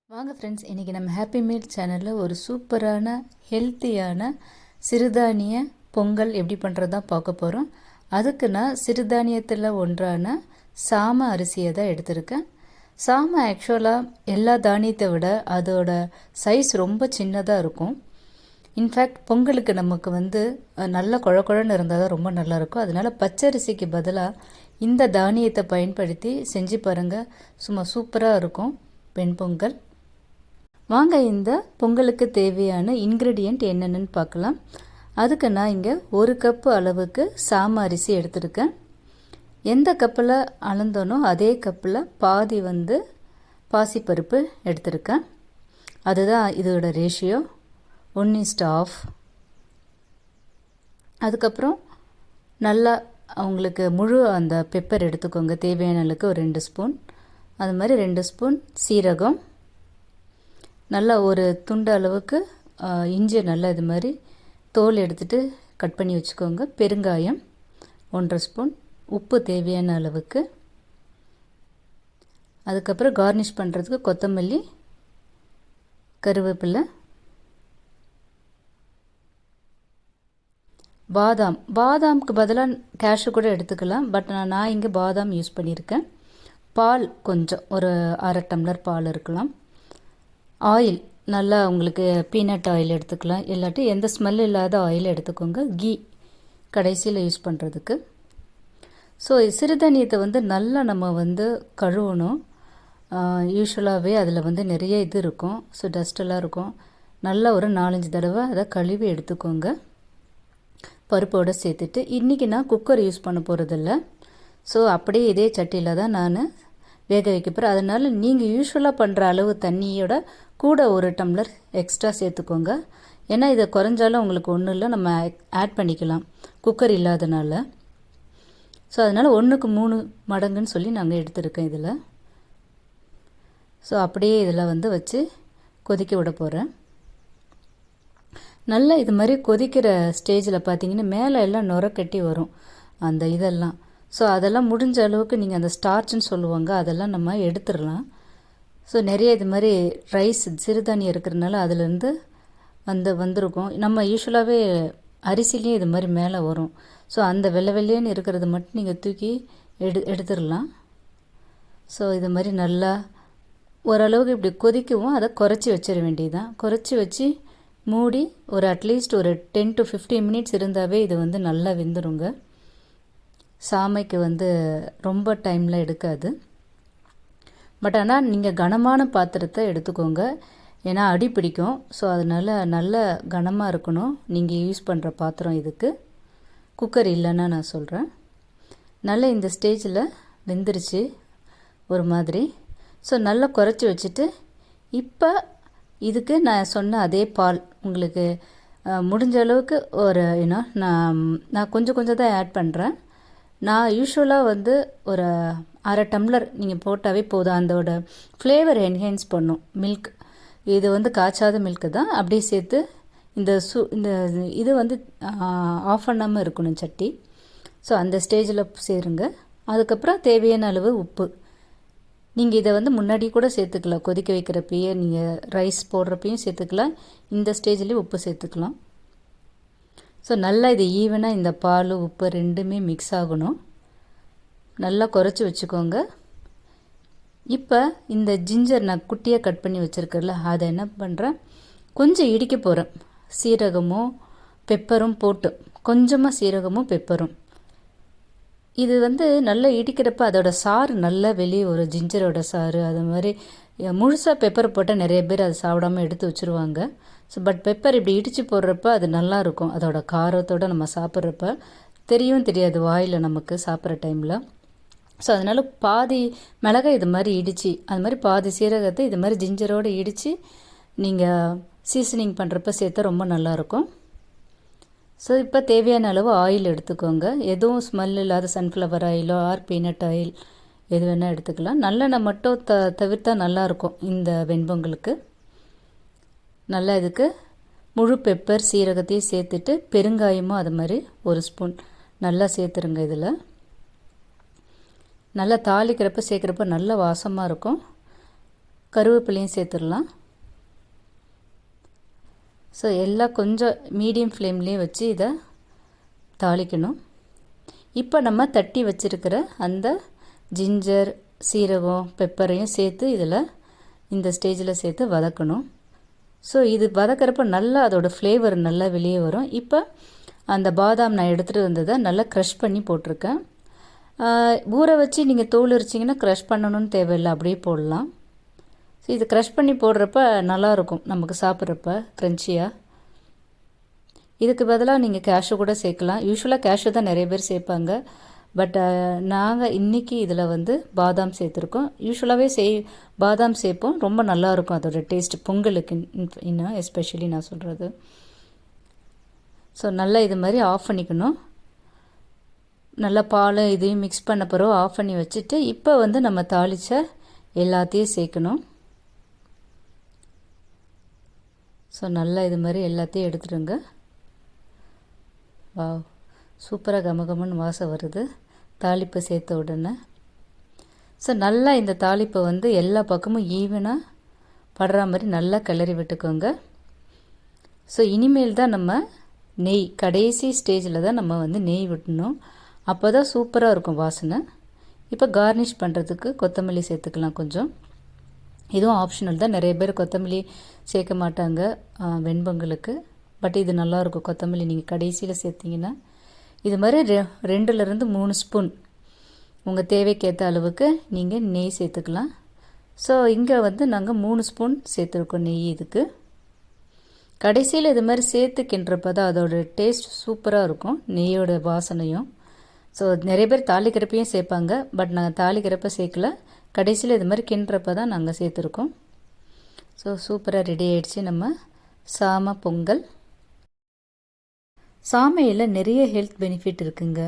வாங்க ஃப்ரெண்ட்ஸ், இன்றைக்கி நம்ம ஹாப்பி மீல் சேனலில் ஒரு சூப்பரான ஹெல்த்தியான சிறுதானிய பொங்கல் எப்படி பண்ணுறதா பார்க்க போகிறோம். அதுக்கு நான் சிறுதானியத்தில் ஒன்றான சாம அரிசியை தான் எடுத்திருக்கேன். சாம ஆக்சுவலாக எல்லா தானியத்தை விட அதோட சைஸ் ரொம்ப சின்னதாக இருக்கும். இன்ஃபேக்ட் பொங்கலுக்கு நமக்கு நல்ல குழன்னு இருந்தால் தான் ரொம்ப நல்லாயிருக்கும். அதனால் பச்சரிசிக்கு பதிலாக இந்த தானியத்தை பயன்படுத்தி செஞ்சு பாருங்கள், சும்மா சூப்பராக இருக்கும் வெண்பொங்கல். வாங்க இந்த பொங்கலுக்கு தேவையான இன்க்ரீடியண்ட் என்னென்னு பார்க்கலாம். அதுக்கு நான் இங்கே 1 கப்பு அளவுக்கு சாம அரிசி எடுத்திருக்கேன். எந்த கப்பில் அளந்தோனோ அதே கப்பில் பாதி பாசிப்பருப்பு எடுத்திருக்கேன். அதுதான் இதோட ரேஷியோ 1:1/2. அதுக்கப்புறம் நல்லா அவங்களுக்கு முழு அந்த பெப்பர் எடுத்துக்கோங்க. தேவையான அளவுக்கு ஒரு 2 ஸ்பூன். அது மாதிரி 2 ஸ்பூன் சீரகம், நல்லா ஒரு துண்டு அளவுக்கு இஞ்சி நல்லா இது மாதிரி தோல் எடுத்துகிட்டு கட் பண்ணி வச்சுக்கோங்க. பெருங்காயம் 1.5 ஸ்பூன், உப்பு தேவையான அளவுக்கு. அதுக்கப்புறம் கார்னிஷ் பண்ணுறதுக்கு கொத்தமல்லி, கருவேப்பிலை, பாதாமுக்கு பதிலாக கேஷ்யூ கூட எடுத்துக்கலாம். பட் நான் இங்கே பாதாம் யூஸ் பண்ணியிருக்கேன். பால் கொஞ்சம் ஒரு 1/2 டம்ளர் பால் இருக்கலாம். ஆயில் நல்லா உங்களுக்கு பீனட் ஆயில் எடுத்துக்கலாம், இல்லாட்டி எந்த ஸ்மெல் இல்லாத ஆயில் எடுத்துக்கோங்க. கீ கடைசியில் யூஸ் பண்ணுறதுக்கு. ஸோ சிறுதானியத்தை நல்லா நம்ம கழுவணும். யூஸ்வலாகவே அதில் நிறைய இது இருக்கும், ஸோ டஸ்ட்டெல்லாம் இருக்கும். நல்லா ஒரு 4-5 தடவை அதை கழுவி எடுத்துக்கோங்க பருப்போடு சேர்த்துட்டு. இன்றைக்கி நான் குக்கர் யூஸ் பண்ண போகிறதில்ல, ஸோ அப்படியே இதே சட்டியில் தான் நான் வேக வைக்க போகிறேன். அதனால் நீங்கள் யூஸ்வலாக பண்ணுற அளவு தண்ணியோட கூட 1 டம்ளர் எக்ஸ்ட்ரா சேர்த்துக்கோங்க. ஏன்னா இதை குறைஞ்சாலும் உங்களுக்கு ஒன்றும் இல்லை, நம்ம ஆட் பண்ணிக்கலாம் குக்கர் இல்லாதனால. ஸோ அதனால் 1க்கு 3 மடங்குன்னு சொல்லி நாங்கள் எடுத்துருக்கேன் இதில். ஸோ அப்படியே இதில் வச்சு கொதிக்க விட போகிறேன். நல்லா இது மாதிரி கொதிக்கிற ஸ்டேஜில் பார்த்தீங்கன்னா மேலே எல்லாம் நுர கட்டி வரும் அந்த இதெல்லாம். ஸோ அதெல்லாம் முடிஞ்ச அளவுக்கு நீங்கள் அந்த ஸ்டார்ச்னு சொல்லுவாங்க, அதெல்லாம் நம்ம எடுத்துடலாம். ஸோ நிறைய இது மாதிரி ரைஸ் சிறுதானியம் இருக்கிறதுனால அதுலேருந்து வந்திருக்கும். நம்ம யூஸ்வலாகவே அரிசிலையும் இது மாதிரி மேலே வரும். ஸோ அந்த வெள்ளைன்னு இருக்கிறது மட்டும் நீங்கள் தூக்கி எடுத்துடலாம். ஸோ இது மாதிரி நல்லா ஓரளவுக்கு இப்படி கொதிக்கவும் அதை குறைச்சி வச்சிட வேண்டியதுதான். குறைச்சி வச்சு மூடி ஒரு அட்லீஸ்ட் ஒரு 10 to 15 மினிட்ஸ் இருந்தாவே இது நல்லா வெந்துருங்க. சாமைக்கு ரொம்ப டைமில் எடுக்காது. பட் ஆனால் நீங்கள் கனமான பாத்திரத்தை எடுத்துக்கோங்க, ஏன்னா அடி பிடிக்கும். ஸோ அதனால் நல்ல கனமாக இருக்கணும் நீங்கள் யூஸ் பண்ணுற பாத்திரம். இதுக்கு குக்கர் இல்லைன்னா நான் சொல்கிறேன். நல்லா இந்த ஸ்டேஜில் வெந்துருச்சு ஒரு மாதிரி. ஸோ நல்லா குறைச்சி வச்சுட்டு இப்போ இதுக்கு நான் சொன்ன அதே பால் உங்களுக்கு முடிஞ்ச அளவுக்கு ஒரு நான் கொஞ்சம் தான் ஆட் பண்ணுறேன். நான் யூஸ்வலாக ஒரு 1/2 டம்ளர் நீங்கள் போட்டாவே போதும். அதோட ஃப்ளேவர் என்ஹான்ஸ் பண்ணும் மில்க். இது காய்ச்சாத மில்க்கு தான். அப்படியே சேர்த்து இந்த இது ஆஃப் பண்ணாமல் இருக்கணும் சட்டி. ஸோ அந்த ஸ்டேஜில் சேருங்க. அதுக்கப்புறம் தேவையான அளவு உப்பு. நீங்கள் இதை முன்னாடி கூட சேர்த்துக்கலாம், கொதிக்க வைக்கிறப்பயே நீங்கள் ரைஸ் போடுறப்பையும் சேர்த்துக்கலாம், இந்த ஸ்டேஜ்லேயும் உப்பு சேர்த்துக்கலாம். ஸோ நல்லா இது ஈவனாக இந்த பால் உப்பு ரெண்டுமே மிக்ஸ் ஆகணும். நல்லா குறைச்சி வச்சுக்கோங்க. இப்போ இந்த ஜிஞ்சர் நான் குட்டியாக கட் பண்ணி வச்சுருக்கேன்ல, அதை என்ன பண்ணுறேன், கொஞ்சம் இடிக்க போகிறேன். சீரகமும் பெப்பரும் போட்டு, கொஞ்சமாக சீரகமும் பெப்பரும். இது நல்லா இடிக்கிறப்ப அதோட சாறு நல்லா வெளியே ஒரு ஜிஞ்சரோட சாறு. அது மாதிரி முழுசாக பெப்பர் போட்டால் நிறைய பேர் அதை சாப்பிடாமல் எடுத்து வச்சுருவாங்க. ஸோ பட் பெப்பர் இப்படி இடித்து போடுறப்ப அது நல்லாயிருக்கும். அதோட காரத்தோடு நம்ம சாப்பிட்றப்ப தெரியாது வாயில் நமக்கு சாப்பிட்ற டைமில். ஸோ அதனால் பாதி மிளகாய் இது மாதிரி இடித்து, அது மாதிரி பாதி சீரகத்தை இது மாதிரி ஜிஞ்சரோடு இடித்து நீங்கள் சீசனிங் பண்ணுறப்ப சேர்த்தா ரொம்ப நல்லாயிருக்கும். ஸோ இப்போ தேவையான அளவு ஆயில் எடுத்துக்கோங்க. எதுவும் ஸ்மெல் இல்லாத சன்ஃப்ளவர் ஆயிலோ ஆர் பீனட் ஆயில் எது வேணால் எடுத்துக்கலாம். நல்லெண்ணெய் மட்டும் தவிர்த்தா நல்லாயிருக்கும் இந்த வெண்பொங்கலுக்கு. நல்லா இதுக்கு முழு பெப்பர் சீரகத்தையும் சேர்த்துட்டு பெருங்காயமும் அது மாதிரி 1 ஸ்பூன் நல்லா சேர்த்துருங்க. இதில் நல்லா தாளிக்கிறப்ப சேர்க்குறப்ப நல்ல வாசமாக இருக்கும். கருவேப்பிலையும் சேர்த்துடலாம். ஸோ எல்லாம் கொஞ்சம் மீடியம் ஃப்ளேம்லேயே வச்சு இதை தாளிக்கணும். இப்போ நம்ம தட்டி வச்சுருக்கிற அந்த ஜிஞ்சர், சீரகம், பெப்பரையும் சேர்த்து இதில் இந்த ஸ்டேஜில் சேர்த்து வதக்கணும். ஸோ இது வதக்கிறப்ப நல்லா அதோடய ஃப்ளேவர் நல்லா வெளியே வரும். இப்போ அந்த பாதாம் நான் எடுத்துகிட்டு வந்ததை நல்லா க்ரஷ் பண்ணி போட்டிருக்கேன். ஊற வச்சு நீங்கள் தோல் உரிச்சிங்கன்னா க்ரஷ் பண்ணணும்னு தேவையில்லை, அப்படியே போடலாம். ஸோ இது க்ரஷ் பண்ணி போடுறப்ப நல்லாயிருக்கும் நமக்கு சாப்பிட்றப்ப க்ரன்ச்சியாக. இதுக்கு பதிலாக நீங்கள் கேஷ்யூ கூட சேர்க்கலாம். யூஸ்வலாக கேஷ்யூ தான் நிறைய பேர் சேர்ப்பாங்க. பட் நாங்கள் இன்றைக்கி இதில் வந்து பாதாம் சேர்த்துருக்கோம். யூஸ்வலாகவே பாதாம் சேர்ப்போம், ரொம்ப நல்லாயிருக்கும் அதோட டேஸ்ட் பொங்கலுக்கு இன்னும் எஸ்பெஷலி நான் சொல்கிறது. ஸோ நல்லா இது மாதிரி ஆஃப் பண்ணிக்கணும். நல்லா பால் இதையும் மிக்ஸ் பண்ண பிறகு ஆஃப் பண்ணி வச்சுட்டு இப்போ வந்து நம்ம தாளித்த எல்லாத்தையும் சேர்க்கணும். ஸோ நல்லா இது மாதிரி எல்லாத்தையும் எடுத்துடுங்க. வா, சூப்பராக கமகமன்னு வாசம் வருது தாளிப்பு சேர்த்த உடனே. ஸோ நல்லா இந்த தாளிப்பை வந்து எல்லா பக்கமும் ஈவனாக படுற மாதிரி நல்லா கிளறி விட்டுக்கோங்க. ஸோ இனிமேல் தான் நம்ம நெய், கடைசி ஸ்டேஜில் தான் நம்ம வந்து நெய் விட்டணும். அப்போ தான் சூப்பராக இருக்கும் வாசனை. இப்போ கார்னிஷ் பண்ணுறதுக்கு கொத்தமல்லி சேர்த்துக்கலாம் கொஞ்சம். இதுவும் ஆப்ஷனல் தான், நிறைய பேர் கொத்தமல்லி சேர்க்க மாட்டாங்க வெண்பொங்கலுக்கு. பட் இது நல்லாயிருக்கும் கொத்தமல்லி நீங்கள் கடைசியில் சேர்த்திங்கன்னா. இது மாதிரி 2லேருந்து 3 ஸ்பூன் உங்கள் தேவைக்கேற்ற அளவுக்கு நீங்கள் நெய் சேர்த்துக்கலாம். ஸோ இங்கே வந்து நாங்கள் 3 ஸ்பூன் சேர்த்துருக்கோம் நெய். இதுக்கு கடைசியில் இது மாதிரி சேர்த்து கிண்டுறப்ப தான் அதோட டேஸ்ட் சூப்பராக இருக்கும், நெய்யோட வாசனையும். ஸோ நிறைய பேர் தாளிக்கிறப்பையும் சேர்ப்பாங்க, பட் நாங்கள் தாளிக்கிறப்ப சேர்க்கல, கடைசியில் இது மாதிரி கிண்டுறப்ப தான் நாங்கள் சேர்த்துருக்கோம். ஸோ சூப்பராக ரெடி ஆகிடுச்சு நம்ம சாம பொங்கல். சாமையில் நிறைய ஹெல்த் பெனிஃபிட் இருக்குங்க.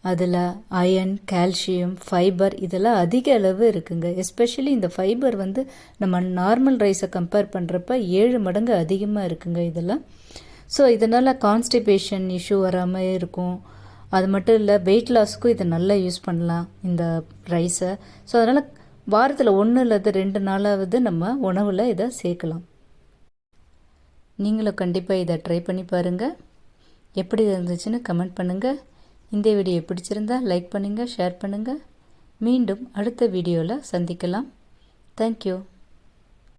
அதில் அயன், கால்சியம், ஃபைபர் இதெல்லாம் அதிக அளவு இருக்குங்க. எஸ்பெஷலி இந்த ஃபைபர் வந்து நம்ம நார்மல் ரைஸை கம்பேர் பண்ணுறப்ப 7 மடங்கு அதிகமாக இருக்குங்க இதெல்லாம். ஸோ இதனால் கான்ஸ்டிபேஷன் இஷ்யூ வராமல் இருக்கும். அது மட்டும் இல்லை, வெயிட் லாஸுக்கும் இதை நல்லா யூஸ் பண்ணலாம் இந்த ரைஸை. ஸோ அதனால் வாரத்தில் 1 அல்லது 2 நாளாவது நம்ம உணவில் இதை சேர்க்கலாம். நீங்களும் கண்டிப்பாக இதை ட்ரை பண்ணி பாருங்கள். எப்படி இருந்துச்சுன்னு கமெண்ட் பண்ணுங்கள். இந்த வீடியோ பிடிச்சிருந்தா லைக் பண்ணுங்கள், ஷேர் பண்ணுங்கள். மீண்டும் அடுத்த வீடியோவில் சந்திக்கலாம். தேங்க்யூ.